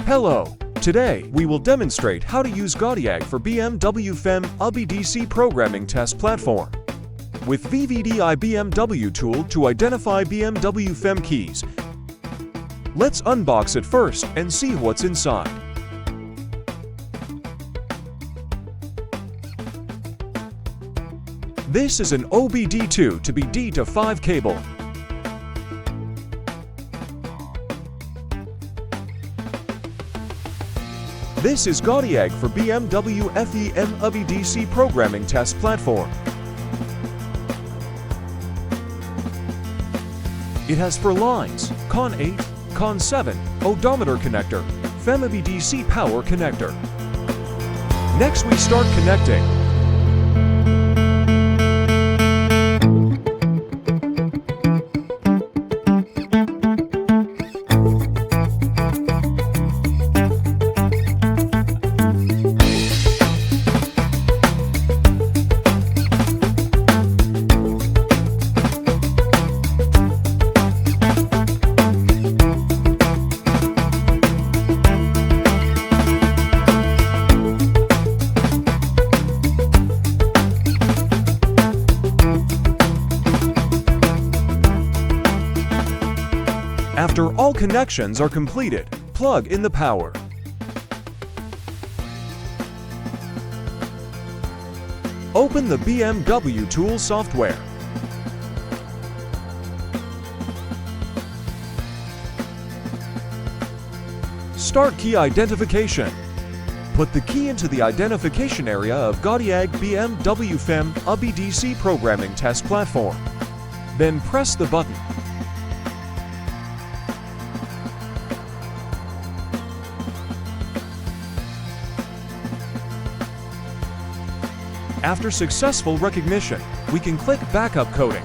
Hello! Today, we will demonstrate how to use Godiag for BMW FEM BDC Programming Test Platform. With VVDI BMW tool to identify BMW FEM keys. Let's unbox it first and see what's inside. This is an OBD2 to BD to 5 cable. This is Godiag for BMW FEM BDC Programming Test Platform. It has 4 lines, CON 8, CON 7, odometer connector, FEM BDC power connector. Next we start connecting. After all connections are completed, plug in the power. Open the BMW tool software. Start key identification. Put the key into the identification area of Godiag BMW FEM BDC Programming Test Platform. Then press the button. After successful recognition, we can click Backup Coding.